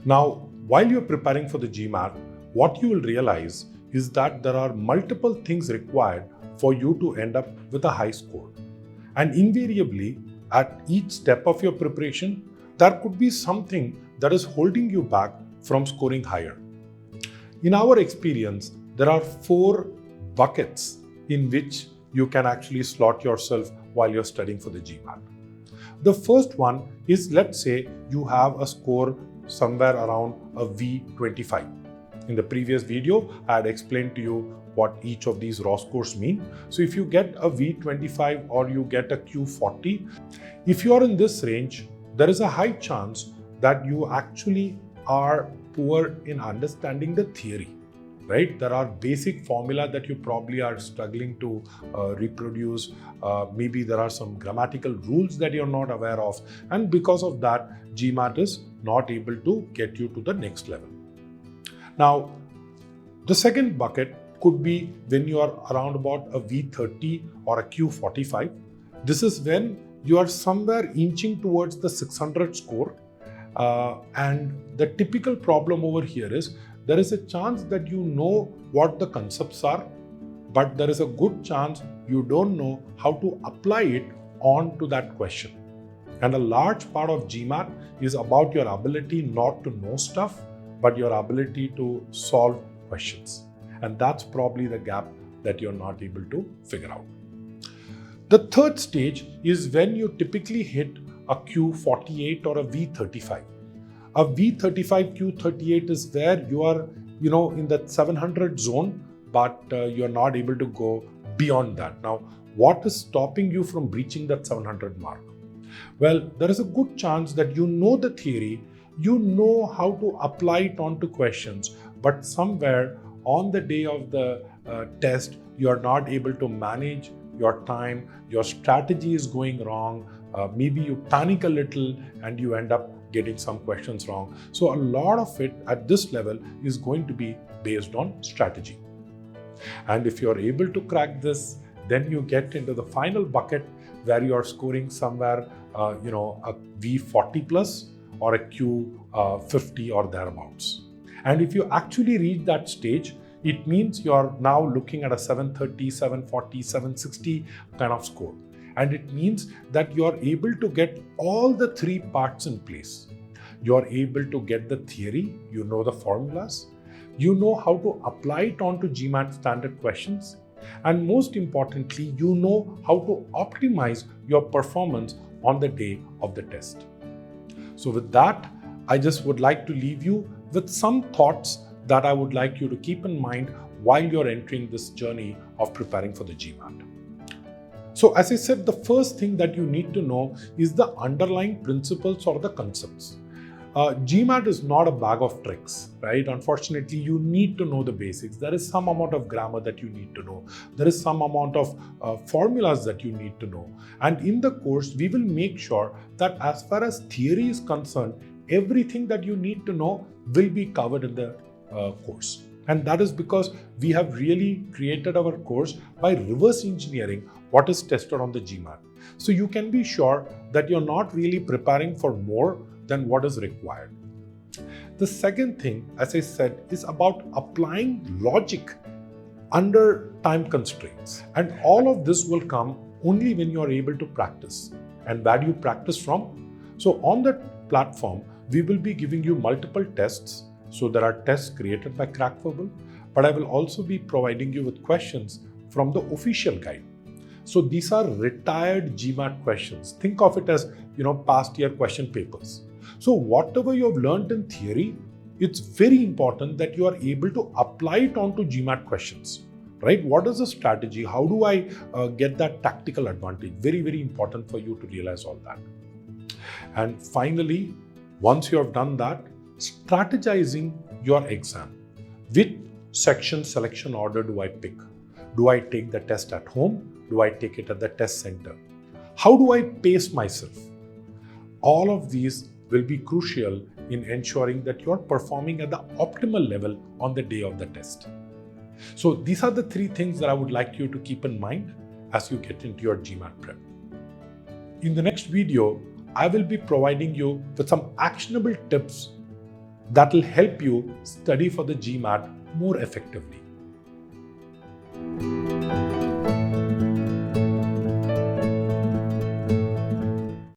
Now, while you're preparing for the GMAT, what you will realize is that there are multiple things required for you to end up with a high score. And invariably, at each step of your preparation, there could be something that is holding you back from scoring higher. In our experience, there are 4 buckets in which you can actually slot yourself while you're studying for the GMAT. The first one is, let's say you have a score somewhere around a V25. In the previous video, I had explained to you what each of these raw scores mean. So if you get a V25 or you get a Q40, if you are in this range, there is a high chance that you actually are poor in understanding the theory, right? There are basic formula that you probably are struggling to reproduce. Maybe there are some grammatical rules that you're not aware of. And because of that, GMAT is not able to get you to the next level. Now, the second bucket could be when you are around about a V30 or a Q45. This is when you are somewhere inching towards the 600 score. And the typical problem over here is there is a chance that you know what the concepts are, but there is a good chance you don't know how to apply it onto that question. And a large part of GMAT is about your ability not to know stuff, but your ability to solve questions. And that's probably the gap that you're not able to figure out. The third stage is when you typically hit a Q48 or a V35. A V35, Q38 is where you are, in that 700 zone, but you're not able to go beyond that. Now, what is stopping you from reaching that 700 mark? Well, there is a good chance that you know the theory, you know how to apply it onto questions, but somewhere on the day of the test, you are not able to manage your time, your strategy is going wrong, maybe you panic a little and you end up getting some questions wrong. So a lot of it at this level is going to be based on strategy. And if you're able to crack this, then you get into the final bucket where you are scoring somewhere, a V40 plus or a Q50 or thereabouts. And if you actually reach that stage, it means you're now looking at a 730, 740, 760 kind of score. And it means that you're able to get all the 3 parts in place. You're able to get the theory, you know the formulas, you know how to apply it onto GMAT standard questions, and most importantly, you know how to optimize your performance on the day of the test. So with that, I just would like to leave you with some thoughts that I would like you to keep in mind while you're entering this journey of preparing for the GMAT. So as I said, the first thing that you need to know is the underlying principles or the concepts. GMAT is not a bag of tricks, right? Unfortunately, you need to know the basics. There is some amount of grammar that you need to know. There is some amount of formulas that you need to know. And in the course, we will make sure that as far as theory is concerned, everything that you need to know will be covered in the course. And that is because we have really created our course by reverse engineering what is tested on the GMAT. So you can be sure that you're not really preparing for more than what is required. The second thing, as I said, is about applying logic under time constraints. And all of this will come only when you are able to practice. And where do you practice from? So on the platform, we will be giving you multiple tests. So there are tests created by Crackverbal, but I will also be providing you with questions from the official guide. So these are retired GMAT questions. Think of it as, past year question papers. So whatever you have learned in theory, it's very important that you are able to apply it onto GMAT questions, right? What is the strategy? How do I get that tactical advantage? Very, very important for you to realize all that. And finally, once you have done that, strategizing your exam. Which section selection order do I pick? Do I take the test at home? Do I take it at the test center? How do I pace myself? All of these will be crucial in ensuring that you're performing at the optimal level on the day of the test. So these are the 3 things that I would like you to keep in mind as you get into your GMAT prep. In the next video, I will be providing you with some actionable tips that will help you study for the GMAT more effectively.